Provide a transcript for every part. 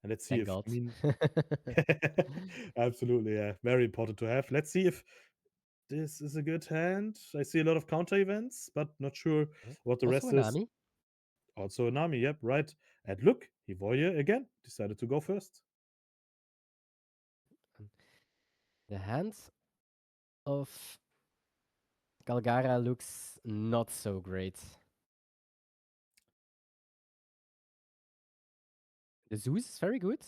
And let's see Thank if, God. I mean, absolutely, yeah, very important to have. Let's see if this is a good hand. I see a lot of counter events, but not sure what the Also rest an is. Ami. Also, Nami, yep, right. And look, Hivoye again decided to go first. The hand of Kalgara looks not so great. The Zeus is very good.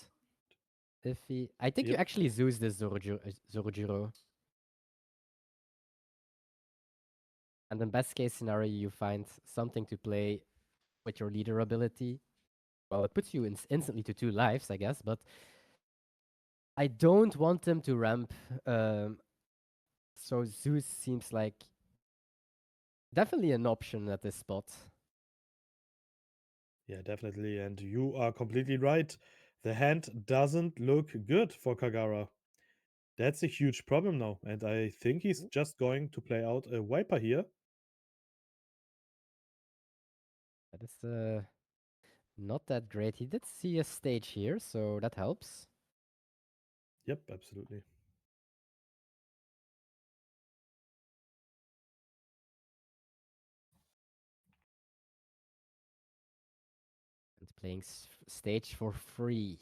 If he, I think you Yep, actually Zeus this Zorojuro. And in best case scenario, you find something to play with your leader ability. Well, it puts you instantly to 2 lives, I guess, but I don't want them to ramp. Um, so Zeus seems like definitely an option at this spot. yeah, definitely. And you are completely right. The hand doesn't look good for Kagara. That's a huge problem now. And I think he's just going to play out a Viper here. That is not that great. He did see a stage here, so that helps. Yep, absolutely. And playing stage for free.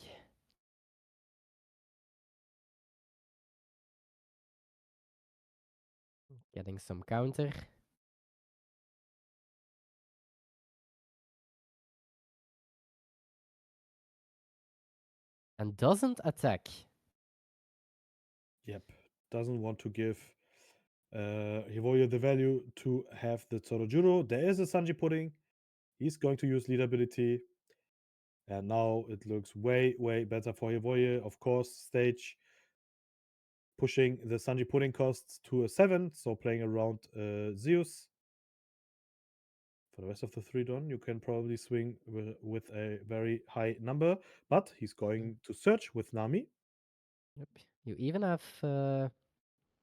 Getting some counter. And doesn't attack. Yep, doesn't want to give Hivoye the value to have the Tsorojuro. There is a Sanji pudding. He's going to use lead ability. And now it looks way, way better for Hivoye. Of course, stage pushing the Sanji pudding costs to a 7, so playing around Zeus. For the rest of the 3 Don, you can probably swing with a very high number, but he's going to search with Nami. Yep. You even have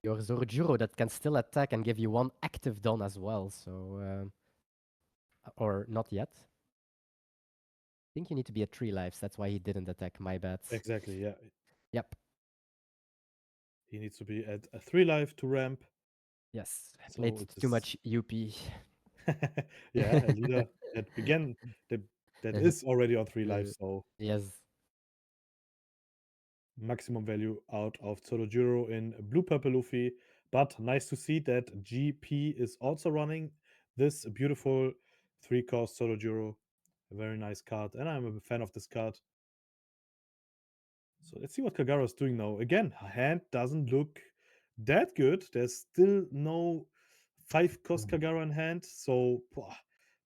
your Zorjuro that can still attack and give you 1 active Don as well, so... or not yet. I think you need to be at 3 lives, that's why he didn't attack, my bad. Exactly, yeah. Yep. He needs to be at a 3 life to ramp. Yes, I So played it too is, much UP. yeah, a leader that began, that, that is already on 3 lives. So Yes. maximum value out of Tsorojuro in Blue Purple Luffy. But nice to see that GP is also running this beautiful 3-cost Tsorojuro. A very nice card, and I'm a fan of this card. So let's see what Kagara is doing now. Again, her hand doesn't look that good. There's still no 5-cost Kagara in hand. So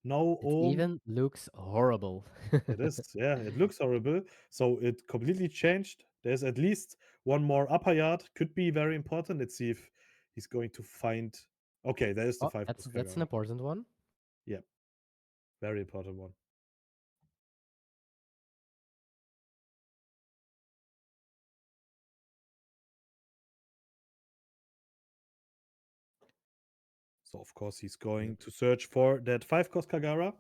no It even looks horrible. It is, yeah, it looks horrible. So it completely changed. There's at least one more upper yard. Could be very important. Let's see if he's going to find. Okay, there's the Oh, 5 that's an Kagara. important one. Yeah, very important one. So of course he's going to search for that 5-cost Kagara.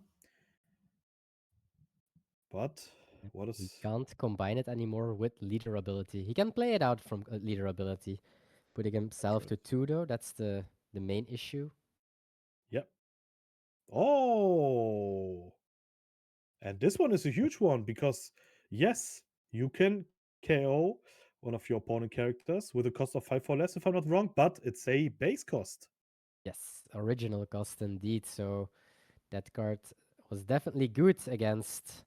But what He is? can't combine it anymore with leader ability. He can play it out from leader ability, putting himself True. to 2 though. That's the main issue. Yep. Oh, and this one is a huge one because yes, you can KO one of your opponent characters with a cost of 5 or less, if I'm not wrong, but it's a base cost. Yes, original cost indeed. So that card was definitely good against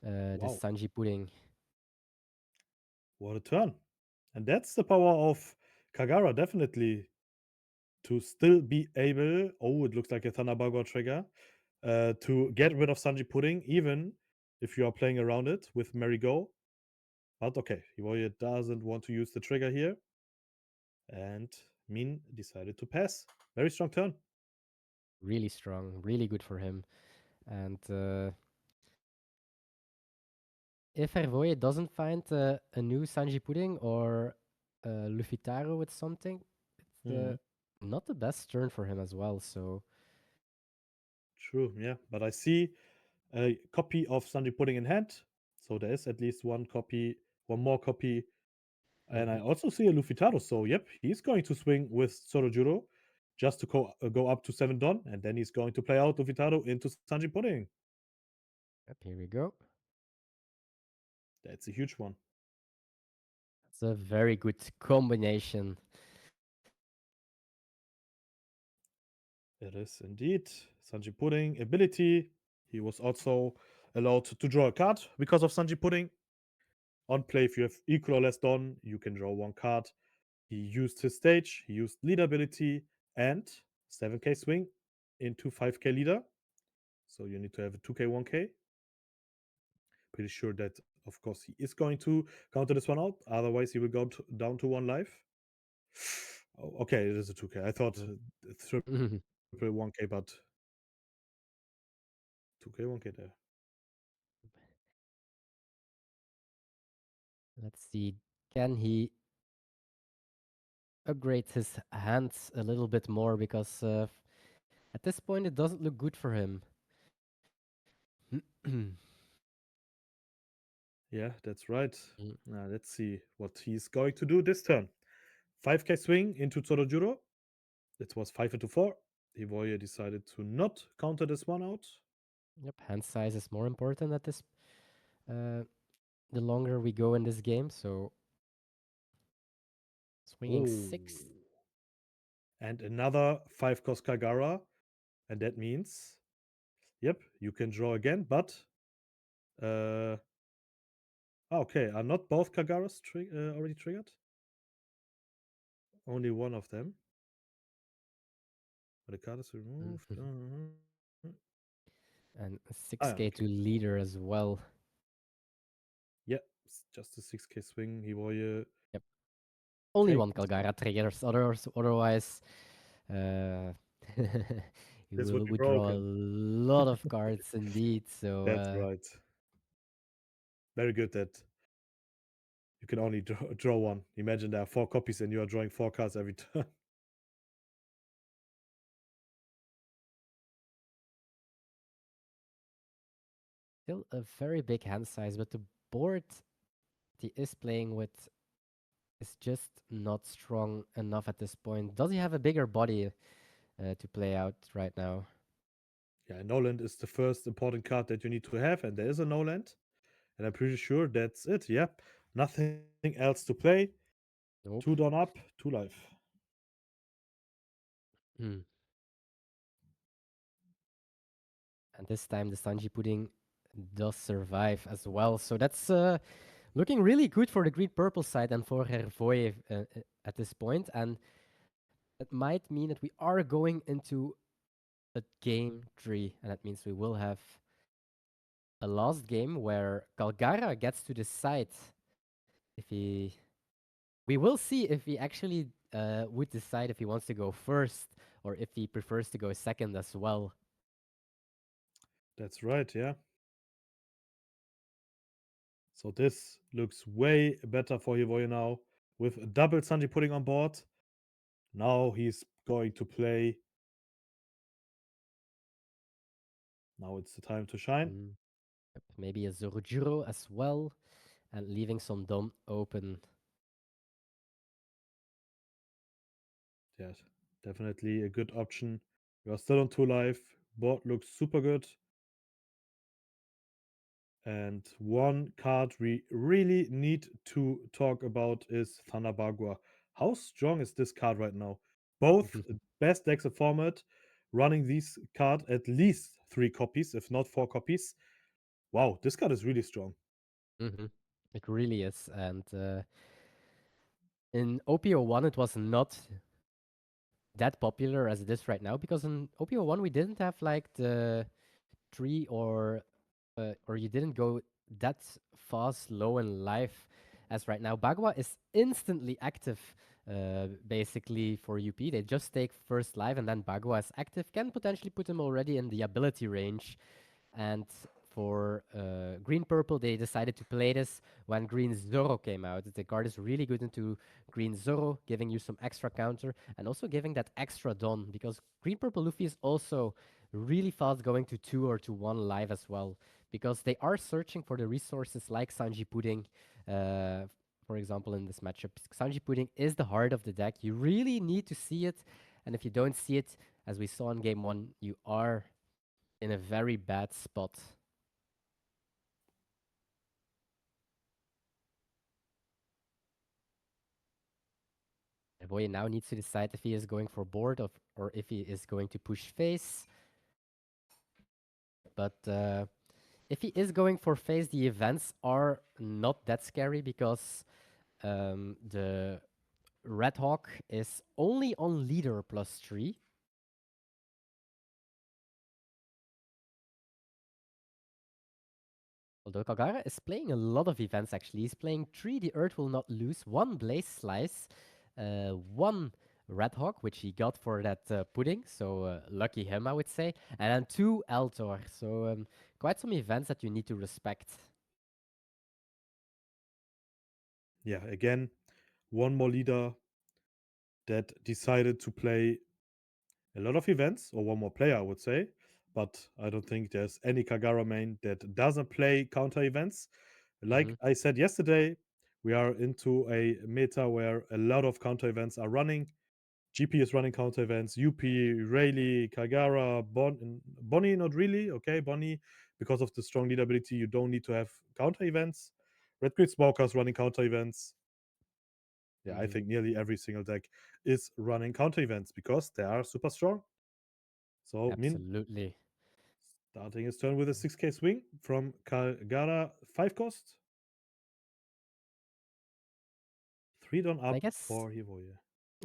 the Wow, Sanji Pudding. what a turn. And that's the power of Kagara, definitely, to still be able. Oh, it looks like a Thunderbugger trigger. To get rid of Sanji Pudding, even if you are playing around it with Merry Go. But okay, Hivoye doesn't want to use the trigger here. And Min decided to pass. Very strong turn. Really strong, really good for him. And if Hervoye doesn't find a new Sanji Pudding or Luffy Taro with something, it's Mhm. not the best turn for him as well. So True, yeah. But I see a copy of Sanji Pudding in hand. So there is at least one more copy. And I Mhm. also see a Luffy. So, yep, he's going to swing with Sorojuro just to go up to 7 Don. And then he's going to play out Luffy into Sanji Pudding. Yep, here we go. That's a huge one. It's a very good combination. It is indeed. Sanji Pudding ability. He was also allowed to draw a card because of Sanji Pudding. On play, if you have equal or less Don, you can draw one card. He used his stage, he used leader ability, and 7k swing into 5k leader. So you need to have a 2k, 1k. Pretty sure that, of course, he is going to counter this one out. Otherwise, he will go down to 1 life. Oh, okay, it is a 2k. I thought Mhm. triple 1k, but 2k, 1k there. Let's see. Can he upgrade his hands a little bit more? Because at this point, it doesn't look good for him. Yeah, that's right. Mm. Now let's see what he's going to do this turn. 5k swing into Tsorojuro. It was 5 into 4. Hivoye decided to not counter this one out. Yep, hand size is more important at this. Uh, the longer we go in this game, so swinging Oh. 6. And another 5 cost Kalgara. And that means, yep, you can draw again, but. Uh, okay, are not both Kalgaras already triggered? Only one of them. But the card is removed. And Ah, 6k okay. to leader as well. Yeah, just a 6k swing. Hivoye. Yep. Only one Take. Kalgara triggers. Otherwise, uh, This would be we draw a broken. lot of cards indeed. So That's right. Very good that you can only draw one. Imagine there are 4 copies and you are drawing 4 cards every turn. still a very big hand size, but the board he is playing with is just not strong enough at this point. Does he have a bigger body to play out right now? Yeah, Noland is the first important card that you need to have, and there is a Noland. And I'm pretty sure that's it. Yep. Nothing else to play. Two Nope. Dawn up, 2 life. Hmm. And this time the Sanji pudding does survive as well. So that's looking really good for the green purple side and for Hervoy at this point. And it might mean that we are going into a game 3. And that means we will have a last game where Kalgara gets to decide if he. We will see if he actually would decide if he wants to go first or if he prefers to go second as well. That's right, yeah. So this looks way better for Hivoy now. With a double Sanji Pudding on board. Now he's going to play. Now it's the time to shine. Mm. Yep, maybe a Zorojuro as well, and leaving some dome open. Yes, definitely a good option. We are still on 2 life. Board looks super good. And one card we really need to talk about is Thunder Bagua. How strong is this card right now? Both best decks of format running this card at least 3 copies, if not 4 copies. Wow, this card is really strong. Mm-hmm. It really is. And in OPO1, it was not that popular as it is right now because in OPO1, we didn't have like the tree or you didn't go that fast low in life as right now. Bagua is instantly active basically for UP. They just take first life and then Bagua is active, can potentially put him already in the ability range. And for green purple, they decided to play this when green Zoro came out. The card is really good into green Zoro, giving you some extra counter and also giving that extra Don because green purple Luffy is also really fast going to 2 or to 1 live as well, because they are searching for the resources like Sanji Pudding, uh, for example, in this matchup. Sanji Pudding is the heart of the deck. You really need to see it, and if you don't see it, as we saw in game 1, you are in a very bad spot. Boy now needs to decide if he is going for board or if he is going to push face. But if he is going for face, the events are not that scary because the Red Hawk is only on leader +3. Although Kalgara is playing a lot of events actually. He's playing 3 The Earth Will Not Lose, 1 Blaze Slice, 1 Red Hawk, which he got for that pudding, so lucky him, I would say, and then 2 Altor. So quite some events that you need to respect. Yeah, again, one more leader that decided to play a lot of events, or one more player, I would say. But I don't think there's any Kagara main that doesn't play counter events. Like Mhm, I said yesterday, we are into a meta where a lot of counter events are running. GP is running counter events. UP, Rayleigh, Kagara, Bonnie, not really. Okay, Bonnie, because of the strong lead ability, you don't need to have counter events. Red Grid Smokers running counter events. Yeah, I mhm. think nearly every single deck is running counter events because they are super strong. So Min Absolutely. starting his turn with a 6k swing from Kalgara 5 cost. 3 down I up guess for Hivoye.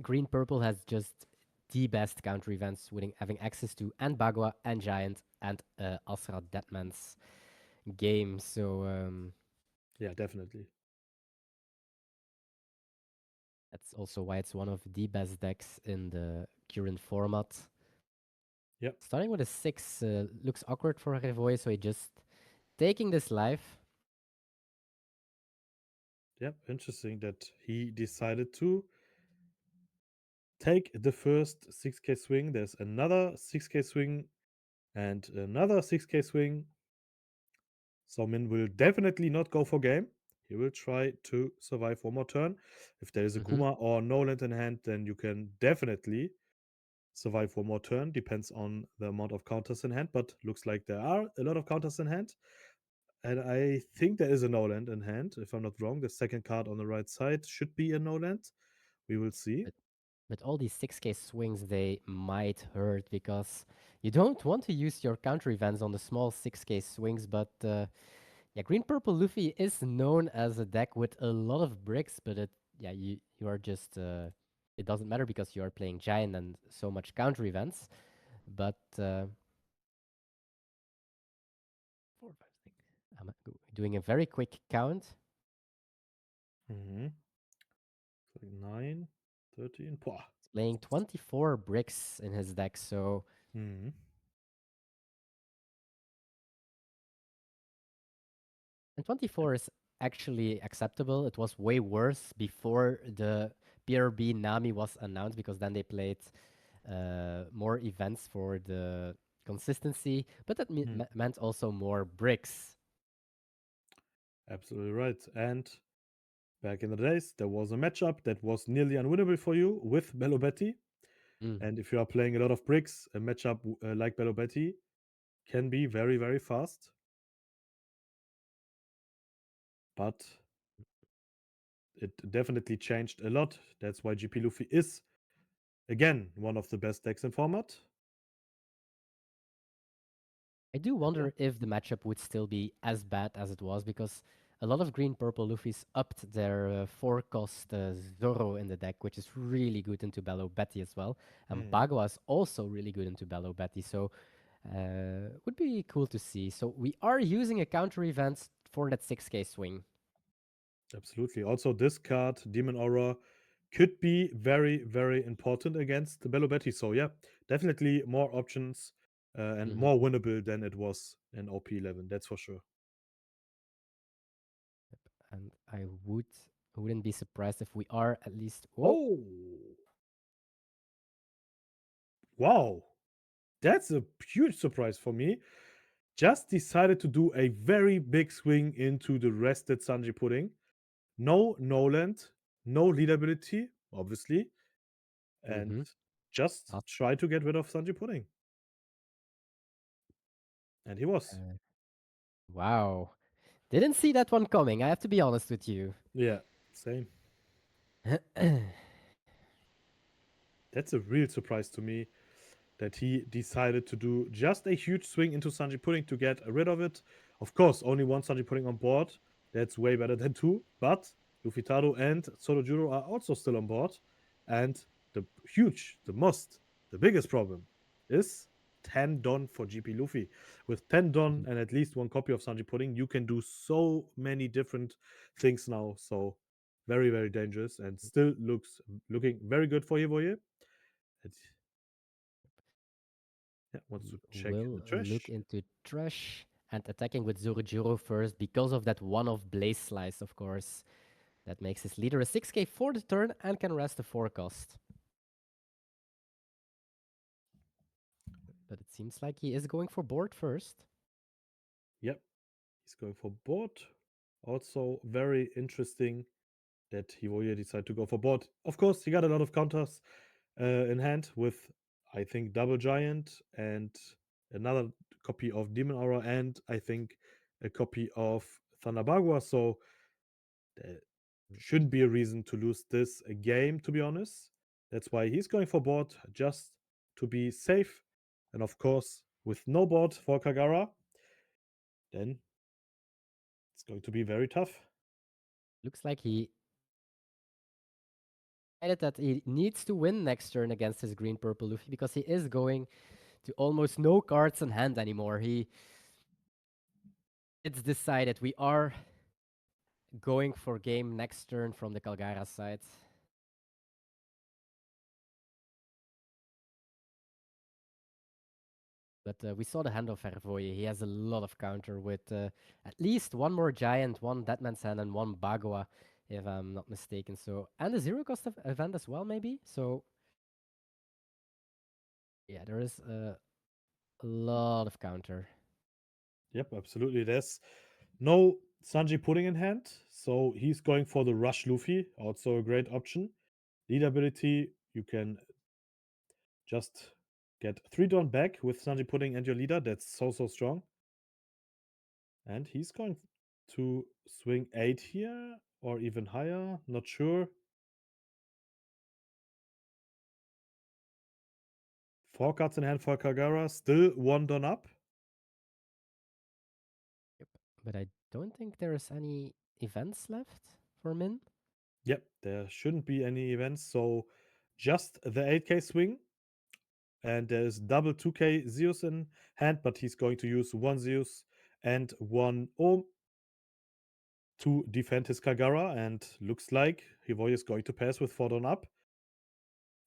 Green Purple has just the best counter events, with having access to and Bagua and Giant and Asra Deadman's game. So Yeah, definitely. that's also why it's one of the best decks in the current format. Yep. Starting with a 6 looks awkward for Revoy, so he just taking this live. Yep. Interesting that he decided to take the first 6k swing. There's another 6k swing and another 6k swing. So Min will definitely not go for game. He will try to survive one more turn. If there is a Hmm. Kuma or no land in hand, then you can definitely survive one more turn. Depends on the amount of counters in hand, but looks like there are a lot of counters in hand. And I think there is a no land in hand, if I'm not wrong. The second card on the right side should be a no land. We will see. But all these 6k swings, they might hurt because you don't want to use your counter events on the small 6k swings, but yeah, Green Purple Luffy is known as a deck with a lot of bricks, but yeah, you are just it doesn't matter because you are playing Giant and so much counter events. But 4, 5, 6. I'm doing a very quick count. Mm-hmm. Like 9, 13. Pwah. He's playing 24 bricks in his deck, so Mm-hmm. and 24 is actually acceptable. It was way worse before the PRB Nami was announced because then they played more events for the consistency, but that meant also more bricks. Absolutely right. And back in the days, there was a matchup that was nearly unwinnable for you with Bello Betty. Mm. And if you are playing a lot of bricks, a matchup like Bello Betty can be very, very fast. But it definitely changed a lot. That's why GP Luffy is, again, one of the best decks in format. I do And yeah. wonder if the matchup would still be as bad as it was because a lot of green purple Luffys upped their 4 cost Zoro in the deck, which is really good into Bello Betty as well. And Mhm. Bagua is also really good into Bello Betty, so would be cool to see. So we are using a counter event for that 6k swing. Absolutely. Also, this card, Demon Aura, could be very, very important against the Bello Betty. So, yeah, definitely more options and Hmm. more winnable than it was in OP11. That's for sure. And wouldn't be surprised if we are at least. Oh, Oh, wow. That's a huge surprise for me. Just decided to do a very big swing into the rested Sanji Pudding. No Noland, no leadability, obviously, and Mm-hmm. just try to get rid of Sanji Pudding. And he was. Wow. Didn't see that one coming, I have to be honest with you. Yeah, same. That's a real surprise to me that he decided to do just a huge swing into Sanji Pudding to get rid of it. Of course, only one Sanji Pudding on board. That's way better than two. But Luffy and Sorojuro are also still on board. And the the biggest problem is 10 Don for GP Luffy. With 10 Don and at least one copy of Sanji Pudding, you can do so many different things now. So very, very dangerous and still looking very good for Hivoye. It Yeah, wants He to check will the look trash. into trash and attacking with Zorojiro first because of that one of Blaze Slice, of course. That makes his leader a 6k for the turn and can rest a 4 cost. But it seems like he is going for board first. Yep, he's going for board. Also, very interesting that Hivoye decided to go for board. Of course, he got a lot of counters in hand with, I think, Double Giant and another copy of Demon Aura, and I think a copy of Thunderbagua. So there shouldn't be a reason to lose this game, to be honest. That's why he's going for board just to be safe. And of course, with no board for Kagara, then it's going to be very tough. Looks like he decided that he needs to win next turn against his green purple Luffy because he is going to almost no cards in hand anymore. It's decided we are going for game next turn from the Kalgara side. But we saw the hand of Hervoye. He has a lot of counter with at least one more giant, one Deadman's Hand, and one Bagua, if I'm not mistaken. So and a zero cost event as well, maybe. So yeah, there is a lot of counter. Yep, absolutely. There's no Sanji Pudding in hand, so he's going for the Rush Luffy, also a great option. Lead ability, you can just get 3 Dawn back with Sanji Pudding and your leader. That's so, so strong. And he's going to swing 8 here or even higher. Not sure. 4 cards in hand for Kagara. Still 1 Dawn up. Yep. But I don't think there's any events left for Min. Yep, there shouldn't be any events. So just the 8k swing. And there's double 2k Zeus in hand, but he's going to use 1 Zeus and 1 Ohm to defend his Kagara. And looks like Hivoy is going to pass with 4 Dawn up.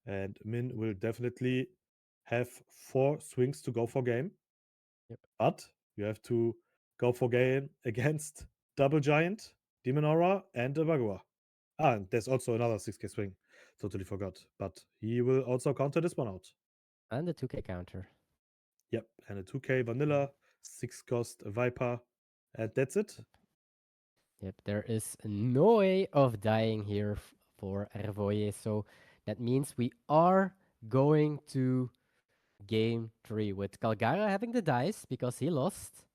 And Min will definitely have 4 swings to go for game. Yep. But you have to go for game against Double Giant, Demon Aura, and a Bagua. Ah, and there's also another 6k swing. Totally forgot. But he will also counter this one out. And the 2k counter. Yep, and a 2k vanilla, 6 cost Viper, and that's it. Yep, there is no way of dying here for Hervoye. So that means we are going to game 3 with Kalgara having the dice because he lost.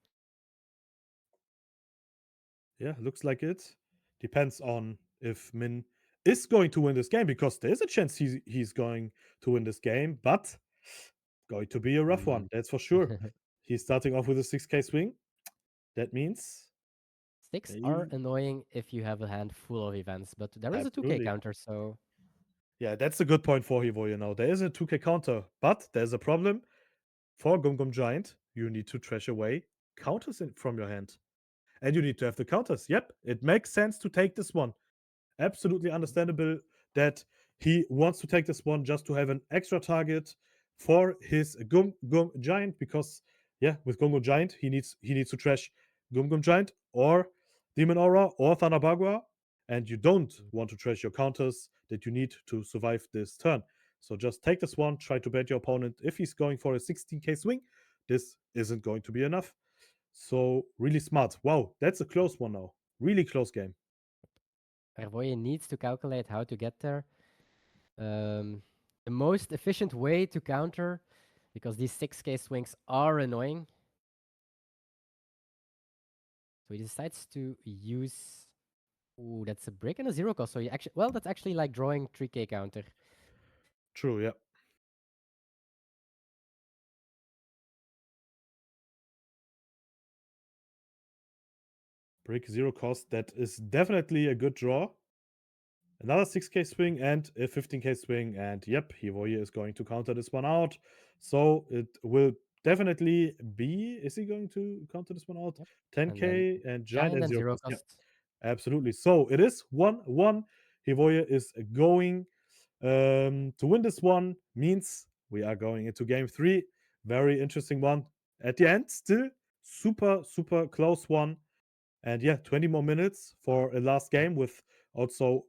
Yeah, looks like it. Depends on if Min is going to win this game, because there's a chance he's going to win this game, but going to be a rough one, Mm. that's for sure. He's starting off with a 6k swing. That means Sticks are he annoying if you have a hand full of events, but there is a 2k absolutely. counter, so Yeah, that's a good point for Hivo, you know. There is a 2k counter, but there's a problem. For Gum Gum Giant, you need to trash away counters from your hand. And you need to have the counters. Yep, it makes sense to take this one. Absolutely understandable that he wants to take this one just to have an extra target for his Gum Gum Giant, because yeah, with Gum Gum Giant he needs to trash Gum Gum Giant or Demon Aura or Thunderbagua, and you don't want to trash your counters that you need to survive this turn. So just take this one, try to bait your opponent. If he's going for a 16k swing, this isn't going to be enough. So really smart. Wow, that's a close one now. Really close game. Hervoye needs to calculate how to get there. The most efficient way to counter, because these 6k swings are annoying. So he decides to use. Ooh, that's a brick and a 0 cost. So you actually, well, that's actually like drawing 3k counter. True, yeah. Brick 0 cost. That is definitely a good draw. Another 6k swing and a 15k swing. And yep, Hivoye is going to counter this one out. So it will definitely be. Is he going to counter this one out? Yep. 10k and giant Giant and and 0 0 cost. Yep, cost. absolutely. So it is 1-1. Hivoye is going to win this one. Means we are going into game 3. Very interesting one. At the end, still super, super close one. And yeah, 20 more minutes for a last game with also